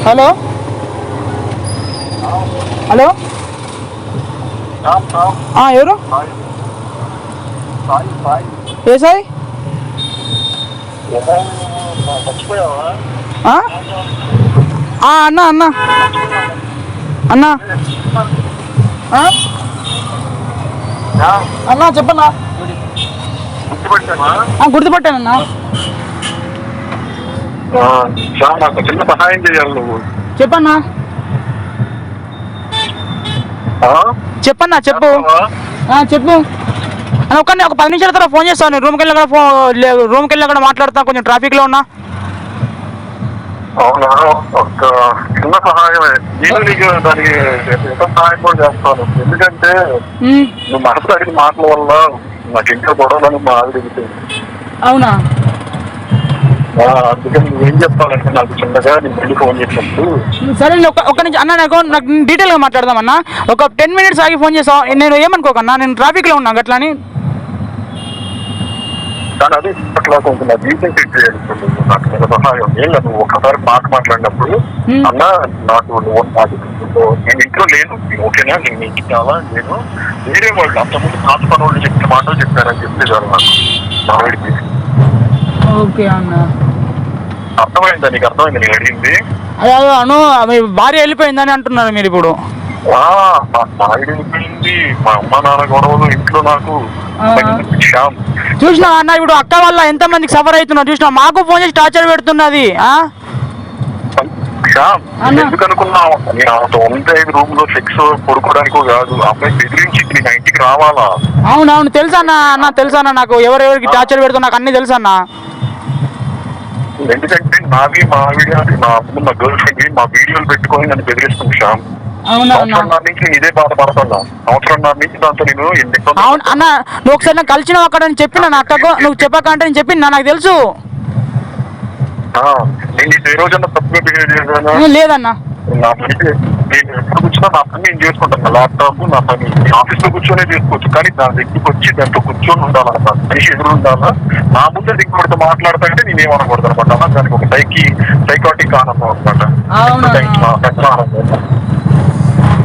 Hello hello ఎవరు ఏ సాయి అన్నా అన్నా అన్నా అన్నా చెప్పన్నా గుర్తుపట్టానన్నా చిన్న సహాయం చేయాలి నువ్వు చెప్పన్నా చెప్పన్నా చెప్పు చెప్పు ఒక 10 నిమిషాల తర్వాత ఫోన్ చేస్తాను రూమ్కి వెళ్ళి అక్కడ మాట్లాడుతాను కొంచెం ట్రాఫిక్లో ఉన్నా అవునా ఒక చిన్న సహాయమే నేను నీకు దానికి సహాయం కూడా చేస్తాను ఎందుకంటే నువ్వు మనసు అడిగిన మాటల వల్ల నాకు ఇంకా గొడవలని మా ఆవిడ అవునా అందుకని నువ్వేం చెప్పాలంటే నాకు చిన్నగా నేను మళ్ళీ ఫోన్ చేసినప్పుడు సరే ఒక్క నుంచి అన్న నాకు డీటెయిల్గా మాట్లాడదామన్నా ఒక 10 మినిట్స్ ఆగి ఫోన్ చేస్తావు నేను ఏమనుకోకన్నా నేను ట్రాఫిక్లో ఉన్నా అట్లా అని కానీ అది అట్లా కొంచెం నా జీవితం సెట్ చేయాలి నాకు చిన్న సహాయం ఏం లేదు నువ్వు ఒకసారి మాట్లాడినప్పుడు అన్న నాకు నేను ఇంట్లో లేను ఓకేనా నేను ఇంటికి కావాలా నేను వేరే వాళ్ళు అంతకుముందు పాత పని వాళ్ళు చెప్పిన మాటలు చెప్పారని చెప్పేశారు నాకు మా వాడికి ఓకే అన్న అర్థమైందా నీకు అర్థమైంది నేను అడిగింది అదే అను మీ భార్య వెళ్ళిపోయిందని అంటున్నారు మీరు ఇప్పుడు మా భార్య వెళ్ళిపోయింది మా అమ్మ నాన్న గొడవలు ఇంట్లో నాకు చూసినా అన్న ఇప్పుడు అక్క వల్ల ఎంత మందికి సఫర్ అవుతున్నారు చూసినా మాకు ఫోన్ చేసి టార్చర్ పెడుతున్నది ఎందుకు అనుకున్నావు నేను ఆమెతో 5 రూమ్ లో సెక్స్ పడుకోవడానికి కాదు అమ్మాయి బెదిరించి నేను ఇంటికి రావాలా అవునవును తెలుసా అన్న తెలుసా నాకు ఎవరెవరికి టార్చర్ పెడుతున్నా నాకు అన్ని తెలుసా అన్న ఎందుకంటే నావి మా ఆవిడ నా అమ్మ నా గర్ల్ ఫ్రెండ్ మా వీడియోలు పెట్టుకొని నన్ను బెదిరిస్తుంది శ్యామ్ సంవత్సరంన్నర నుంచి ఇదే బాధపడుతున్నా సంవత్సరంన్నర నుంచి దాంతో నేను అవును అన్న నువ్వు ఒకసారి నాకు కలిసినావు అక్కడ నేను చెప్పిన నా అక్కకు నువ్వు చెప్పకంటే నేను చెప్పిన నాకు తెలుసు నేను ఏ రోజన్నా తప్పుగా బిహేవ్ చేశానా లేదన్నా నా పని నేను ఎప్పుడు కూర్చున్నా నా పని నేను చేసుకుంటాను ల్యాప్టాప్ నా పని ఆఫీస్ లో కూర్చొనే చేసుకోవచ్చు కానీ దాని దగ్గరికి వచ్చి దాంట్లో కూర్చొని ఉండాలన్నమాట మనిషి ఎదురు ఉండాలా నా ముందే దిగుబడితో మాట్లాడతాంటే నేనేమనకూడదు అనమాట దానికి ఒక సైకాటిక్ ఆనందం అనమాట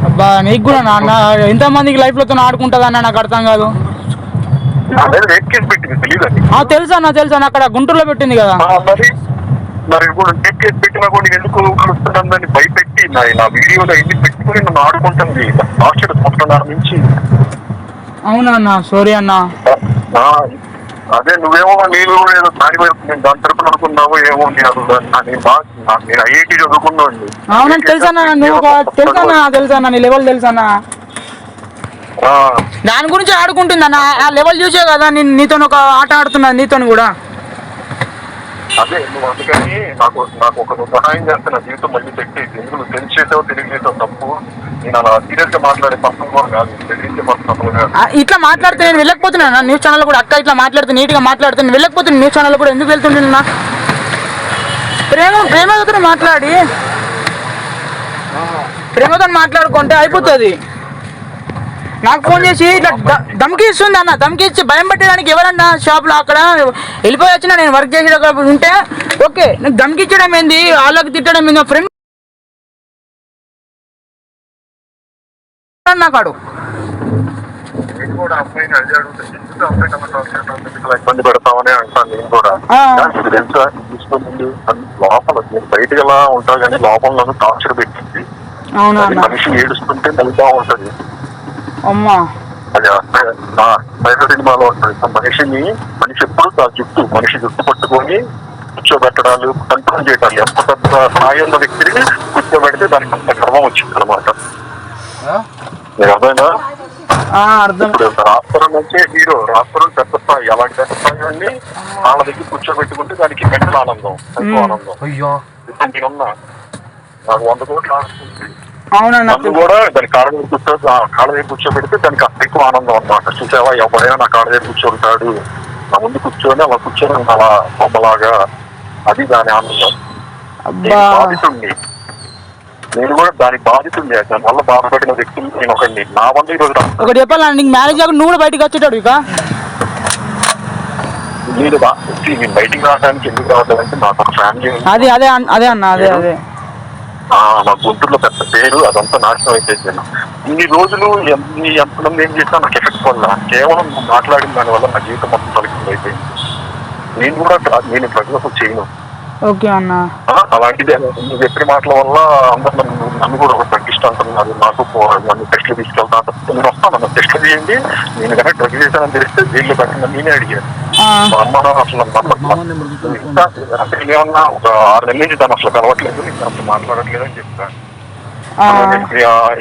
అబ్బా నీకు కూడా నాన్న ఎంతమందికి లైఫ్ లో ఆడుకుంటుందా అన్న నాకు అర్థం కాదు తెలుసా అన్న తెలుసా అన్న అక్కడ గుంటూరులో పెట్టింది కదా మరి ఇప్పుడు టేప్ కేసు పెట్టినా కూడా ఎందుకు కలుస్తుందని భయపెట్టి నా వీడియోలో ఎన్ని పెట్టుకుని నన్ను ఆడుకుంటుంది లాస్ట్ 1 సంవత్సరం నుంచి అవునా అన్న సారీ అన్న అదే నువ్వేమో నేను ఏదో దాని తరపున అనుకున్నావు ఏమో నేను ఐఐటి చదువుకున్నాండి అవునని తెలుసా నువ్వు తెలుసా నీ లెవెల్ తెలుసా దాని గురించి ఆడుకుంటుంది అన్న ఆ లెవెల్ చూసే కదా నేను నీతో ఒక ఆట ఆడుతున్నా నీతో కూడా అదే నువ్వు అందుకని నాకు ఒక సహాయం చేస్తే నా జీవితం మళ్ళీ సెట్ అయింది ఎందుకు నువ్వు తెలిసేసావు తెలియజేసావు తప్పు నేను అలా సీరియస్ గా మాట్లాడే పర్సన్ కూడా కాదు తెలియజే పర్సన్ కాదు ఇట్లా మాట్లాడితే నేను వెళ్ళకపోతున్నా న్యూస్ ఛానల్ కూడా అక్క ఇట్లా మాట్లాడితే నీట్ గా మాట్లాడితే నేను వెళ్ళకపోతున్నా న్యూస్ ఛానల్ కూడా ఎందుకు వెళ్తుంటున్నా ప్రేమతో మాట్లాడి ప్రేమతో మాట్లాడుకుంటే అయిపోతుంది నాకు ఫోన్ చేసి ఇట్లా ధమ్కి ఇస్తుంది అన్న ధమ్కి ఇచ్చి భయం పెట్టడానికి ఎవరన్నా షాప్లో అక్కడ వెళ్ళిపోయి వచ్చినా నేను వర్క్ చేసేటప్పుడు ఉంటే ఓకే నాకు ధమ్కి ఇచ్చడం ఏంది వాళ్ళకి తిట్టడం ఏంది ఫ్రెండ్ నాకాడు ఇబ్బంది పెడతామని అంటాను నేను కూడా తెలుసా తీసుకుంది లోపల బయటకు ఎలా ఉంటా కానీ లోపల టార్చర్ పెట్టింది మనిషి ఏడుస్తుంటే నలుగుతా ఉంటది అమ్మా అది సినిమాలో ఉంటుంది మనిషి ఎప్పుడు మనిషి జుట్టు పట్టుకొని కూర్చోబెట్టడాలు కంట్రోల్ చేయడాలు ఎంత పెద్ద స్థాయి ఉన్న వ్యక్తిని కూర్చోబెడితే దానికి అంత గర్వం వచ్చింది అనమాట ఇప్పుడు రాష్ట్రం నుంచే హీరో రాష్ట్రం పెద్ద స్థాయి అలాంటి పెద్ద స్థాయి అన్ని వాళ్ళ దగ్గర కూర్చోబెట్టుకుంటే దానికి మెంటల్ ఆనందం ఎంతో ఆనందం నేనున్నా నాకు 100 కోట్లు ఆడుతుంది కూడా దాని కాళ్ళ దగ్గర కూర్చోబెడితే దానికి అంత ఎక్కువ ఆనందం అనమాట చూసావా ఎవరైనా నా కాళ్ళ దగ్గర కూర్చోంటాడు నా ముందు కూర్చొని అలా కూర్చొని అలా బొమ్మలాగా అది దాని ఆనందం బాధితుంది నేను కూడా దానికి బాధితుంది దాని వల్ల బాధపడిన వ్యక్తులు నేను ఒకటి నా వల్ల ఈరోజు ఒకటి చెప్పాలా నీకు మ్యారేజ్ అక్కడ నువ్వు కూడా బయటకు వచ్చేటాడు ఇక నేను నేను బయటికి రావడానికి ఎందుకు రావట్లేదంటే నాకు ఒక ఫ్యామిలీ అదే అదే అదే అన్న అదే అదే నా గుంటూరులో పెద్ద పేరు అదంతా నాశనం అయిపోయింది. ఇన్ని రోజులు ఎంతమంది ఏం చేసినా నాకు ఎఫెక్ట్ వల్ల కేవలం మాట్లాడిన దాని వల్ల నా జీవితం మొత్తం తొలగింది అయిపోయింది. నేను ప్రజలకు చేయను. ఓకే అన్న. అలాంటిది నువ్వు చెప్పిన మాటల వల్ల అందరు నన్ను కూడా ఒక డ్రగ్ ఇష్టం అంటున్నారు. నాకు నన్ను టెస్ట్లు తీసుకెళ్తా నేను వస్తాను, నన్ను టెస్ట్లు చేయండి, నేను కనుక డ్రగ్ చేశానని తెలిస్తే జైల్లో పెట్టిన నేనే అడిగాను. మా అమ్మ అసలు అసలు ఏమన్నా ఒక 6 నెలల నుంచి దాన్ని అసలు కలవట్లేదు, నేను అసలు మాట్లాడట్లేదు అని చెప్తాను.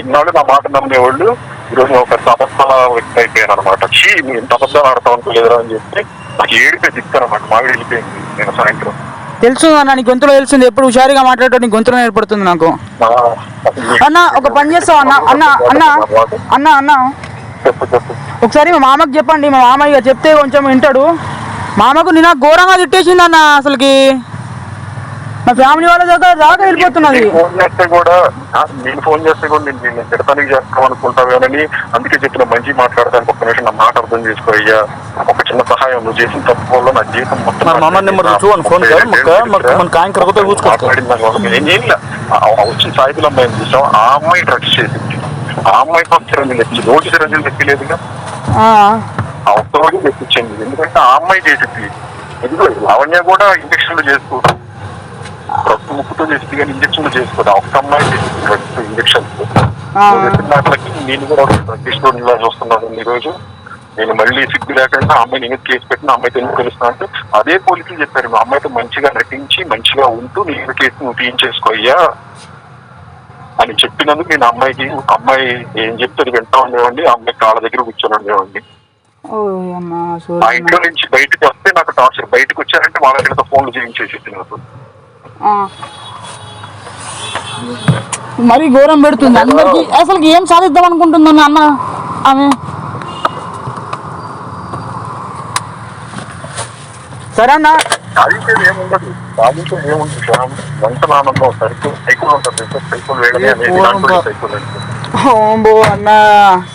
ఇన్నాళ్ళు నా మాట నమ్మేవాళ్ళు ఈరోజు ఒక అబద్ధాల వ్యక్తి అయిపోయాను అనమాట. నేను ఇంత అబద్ధాలు ఆడతాం అనుకోలేదురా అని చెప్పి నాకు ఏడిపోయి దిక్తాను అన్నమాట. మావిడి వెళ్ళిపోయింది నేను సాయంత్రం. తెలుసు అన్న, నీ గొంతులో తెలిసింది, ఎప్పుడు హుషారుగా మాట్లాడటం నీ గొంతులో ఏర్పడుతుంది నాకు. అన్న ఒక పని చేస్తావు అన్న, అన్న అన్న అన్న అన్న ఒకసారి మా మామకు చెప్పండి, మా మామయ్య చెప్తే కొంచెం వింటాడు. మామకు నిన్న ఘోరంగా తిట్టేసింది అన్న, అసలుకి మా ఫ్యామిలీ వాళ్ళ దగ్గర రాగా వెళ్ళిపోతున్నది. నేను ఫోన్ చేస్తే కూడా నేను తిడతానికి చేస్తాం అనుకుంటావేనని అందుకే చెప్పిన మంచి మాట్లాడతానికి ఒక్క నిమిషం నా మాట అర్థం చేసుకోయ్యా. ఒక చిన్న సహాయం నువ్వు చేసిన తప్పు వల్ల నా జీవితం మొత్తం వచ్చిన సాయిబుల్ అమ్మాయిని చూసాం. ఆ అమ్మాయి డ్రగ్స్ చేసింది. ఆ అమ్మాయి చిరంజీవి తెచ్చి రోజు చిరంజీవి తెచ్చిలేదుగా, ఆ ఒక్కరోజు తెప్పించింది. ఎందుకంటే ఆ అమ్మాయి చేసింది. ఎందుకు లావణ్య కూడా ఇంజక్షన్లు చేసుకోవడం ప్రతి ముక్కుతో చేసింది కానీ ఇంజక్షన్లు చేసుకోవడం. ఒక్క అమ్మాయి చేసింది డ్రగ్స్ ఇంజక్షన్స్. మాటలకి నేను కూడా డ్రగ్స్టోన్లా చూస్తున్నాను ఈ రోజు. నేను మళ్ళీ సిగ్గు లేకుండా ఆ అమ్మాయి నేను కేసు పెట్టిన అమ్మాయితో ఎందుకు తెలుస్తున్నా అంటే అదే పోలీసులు చెప్పారు, మా అమ్మాయితో మంచిగా నటించి మంచిగా ఉంటూ నేను కేసు నువ్వు తీయించేసుకోయ్యా అని చెప్పినందుకు నేను అమ్మాయి ఏం చెప్తే అది వింటా ఉండేవాడిని. ఆ అమ్మాయి కాళ్ళ దగ్గర కూర్చొని ఉండేవాడిని. మా ఇంట్లో నుంచి బయటకు వస్తే నాకు టార్చర్. బయటకు వచ్చారంటే వాళ్ళ దగ్గర ఫోన్లు చేయించేసి నాకు మరి ఘోరం పెడుతుంది అందరికి. అసలు ఏం సాధిద్దాం అనుకుంటుందన్న అన్న ఆమె. సరే అన్న, ఏముండదు ఏముంటుంది వంటల ఆనందం. సైకిల్ ఉంటుంది, సైకిల్ సైకిల్ ఓంబో అన్న.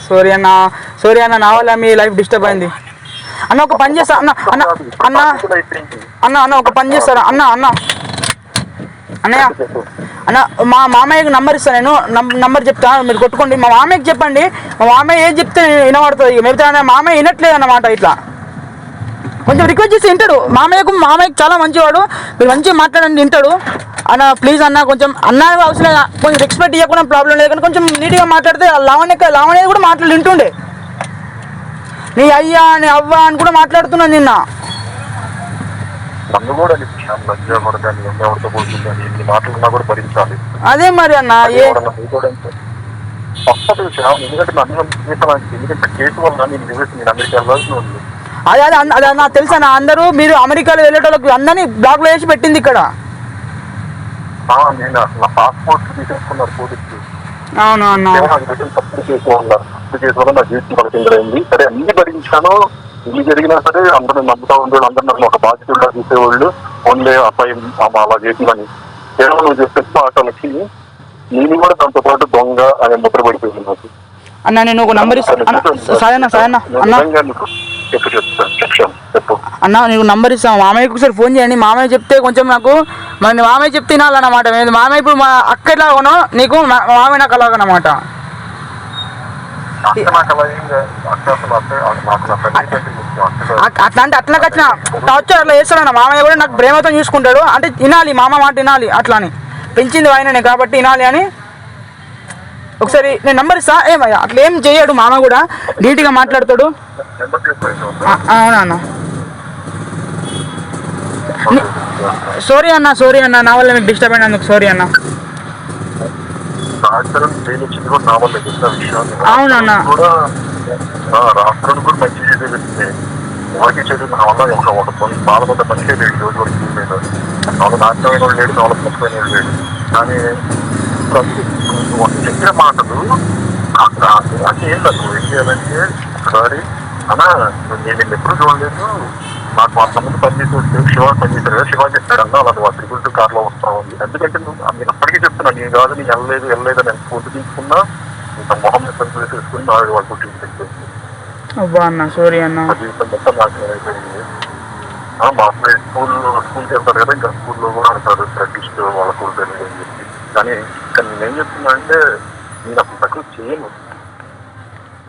సారీ అన్న, సారీ అన్న, నా వల్ల మీ లైఫ్ డిస్టర్బ్ అయింది అన్న. ఒక పని చేస్తా అన్న, అన్న అన్న అన్న అన్న ఒక పని చేస్తారా అన్న, అన్న అన్నయ్య అన్న, మా మామయ్యకి నంబర్ ఇస్తాను నేను, నంబర్ చెప్తా, మీరు కొట్టుకోండి. మా మామయ్యకి చెప్పండి, మా మామయ్య ఏం చెప్తే వినబడుతుంది. మిగతా మామయ్య వినట్లేదు అన్నమాట. ఇట్లా కొంచెం రిక్వెస్ట్ చేసి వింటాడు. మామయ్యకి చాలా మంచివాడు, మీరు మంచిగా మాట్లాడండి వింటాడు అన్న. ప్లీజ్ అన్న, కొంచెం అన్న అవసరం, కొంచెం రెస్పెక్ట్ ఇవ్వకుండా ప్రాబ్లం లేదు కానీ కొంచెం నీట్గా మాట్లాడితే లావణ్య కూడా మాట్లాడి వింటుండే. నీ అయ్యా నీ అవ్వ అని కూడా మాట్లాడుతున్నాను నిన్న. అదే మరి అన్న, అదే అదే అదే నాకు తెలుసు అన్న. అందరూ మీరు అమెరికాలో వెళ్ళేటోళ్ళకి అందరినీ బ్లాక్ లో వేసి పెట్టింది ఇక్కడ. అవును అన్న, సరే అన్ని భరించాను. ఇల్లు జరిగినా సరే అందరూ నమ్ముతా ఉండేవాళ్ళు, అందరూ నన్ను ఒక బాధ్యతగా చూసేవాళ్ళు. ఓన్లీ అబ్బాయి అలా చేసిందని కేవలం నువ్వు చెప్పే ఆటలకి నేను కూడా దాంతో పాటు దొంగ అనే ముద్ర పడిపోయింది నాకు. అన్న నేను ఒక నంబర్ ఇస్తాను అన్న, నీకు నంబర్ ఇస్తాను. మామయ్యకి ఒకసారి ఫోన్ చేయండి. మామయ్య చెప్తే కొంచెం నాకు, మరి మామయ్య చెప్తే వినాలన్నమాట. మామయ్య ఇప్పుడు మా అక్క ఎలాగనో నీకు మామయ్య నాకు అలాగనమాట. అట్లా అంటే అట్లా వచ్చిన టార్చర్ అట్లా చేస్తాడన్న. మామయ్య కూడా నాకు ప్రేమతో చూసుకుంటాడు అంటే వినాలి, మామ మాట వినాలి. అట్లా అని పెంచింది ఆయననే కాబట్టి వినాలి అని. ఒకసారి నేను నంబర్ ఇస్తా. ఏమయ్యా అట్లా ఏం చేయడు, మామ కూడా నీట్గా మాట్లాడతాడు. అవునా అన్న, సారీ అన్న, సారీ అన్న, నా వల్ల మీకు డిస్టర్బ్ అయినందుకు సారీ అన్న. అవునన్న, రాష్ట్రం కూడా మంచి ఎవరికి చదువు నా వల్ల ఒక బాధపడ్డ మనిషే లేడు రోజు వరకు చూడలేదు. వాళ్ళు నాశనమైన వాళ్ళు లేడు, వాళ్ళకి మర్చిపోయిన వాళ్ళు లేడు. కానీ చెప్పిన మాటలు అంటే ఏం లేదు. ఏం చేయాలంటే ఒకసారి అన్నా నేను ఎప్పుడు చూడలేదు, నాకు మా తమ్ముడు పనిచేసి శివ పనిచేశారు కదా, శివ చెప్తాడు అన్నా అలా నువ్వు 322 కార్లో వస్తావు అని. ఎందుకంటే నేను అప్పటికీ చెప్తున్నాను, నేను కాదు నేను వెళ్ళలేదు అని ఫోటో తీసుకున్నా ఇంత మొహం పని చేసుకుని నాడు వాళ్ళు పుట్టింది. అన్న సారీ అన్న. జీవితం మొత్తం నాశనం అయిపోయింది. మా అబ్బాయి స్కూల్కి వెళ్తారు కదా, ఇంకా స్కూల్లో కూడా అంటారు ప్రాక్టీస్ వాళ్ళ స్కూల్ అని చెప్పి. కానీ నేనేం చెప్తున్నా అంటే నేను అసలు తక్కువ చేయను.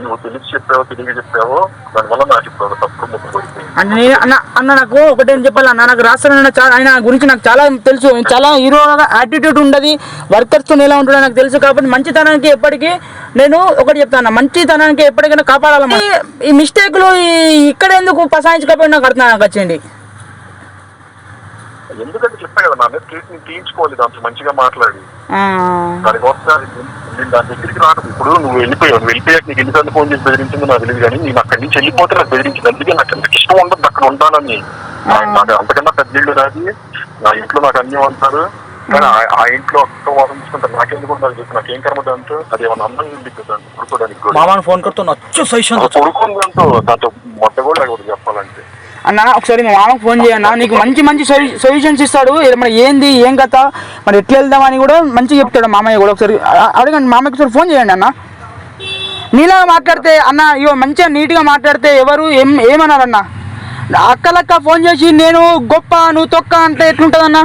నువ్వు తెలిసి చెప్పావో తెలియక చెప్పావో దానివల్ల నాకు ఇప్పుడు తప్పుడు ముక్క పడిపోయింది. అంటే అన్న నాకు ఒకటేం చెప్పాలి అన్న, నాకు రాష్ట్రంలో ఆయన గురించి నాకు చాలా తెలుసు. చాలా హీరో యాటిట్యూడ్ ఉండదు, వర్కర్స్తో ఎలా ఉంటుందో నాకు తెలుసు. కాబట్టి మంచితనానికి ఎప్పటికీ నేను ఒకటి చెప్తాను, మంచితనానికి ఎప్పటికైనా కాపాడాలి. ఈ మిస్టేక్లు ఇక్కడ ఎందుకు పసాయించకపోయినా నాకు అర్థం నాకు వచ్చింది. ఎందుకంటే చెప్పా కదా, నా మీద ట్రీట్మెంట్ తీయించుకోవాలి, దాంతో మంచిగా మాట్లాడి దానికోసం నేను దాని దగ్గరికి రాను. ఇప్పుడు నువ్వు వెళ్ళిపోయాక నీకు ఎన్నిసార్లు ఫోన్ చేసి బెదిరించిందో నాకు తెలియదు, కానీ నేను అక్కడి నుంచి వెళ్ళిపోతే నాకు బెదిరించింది. అందుకే నాకు ఎంత ఇష్టం ఉండదు అక్కడ ఉండాలని. నాకు అంతకన్నా పెద్ద నాది, నా ఇంట్లో నాకు అన్నీ ఉంటారు, కానీ ఆ ఇంట్లో ఒక్క వారం చూసుకుంటారు. నాకెందుకు ఉండాలి చెప్పి, నాకేం కర్మ దాంతో, అది ఏమన్నా అన్నం దాంతో పడుకోవడానికి పడుకుంది దాంతో మొట్ట కూడా లేకపోతే చెప్పాలంటే. అన్న ఒకసారి మా మామకు ఫోన్ చేయన్నా, నీకు మంచి సొల్యూషన్స్ ఇస్తాడు. మరి ఏంది ఏం కథ, మరి ఎట్లా వెళ్దామని కూడా మంచిగా చెప్తాడు మామయ్య కూడా. ఒకసారి అడగండి మామయ్యకి, ఒకసారి ఫోన్ చేయండి అన్న. నీలా మాట్లాడితే అన్న ఇవో మంచిగా నీట్గా మాట్లాడితే ఎవరు ఏమన్నారన్న? అక్కలక్క ఫోన్ చేసి నేను గొప్ప నువ్వు తొక్క అంటే ఎట్లుంటుందన్న?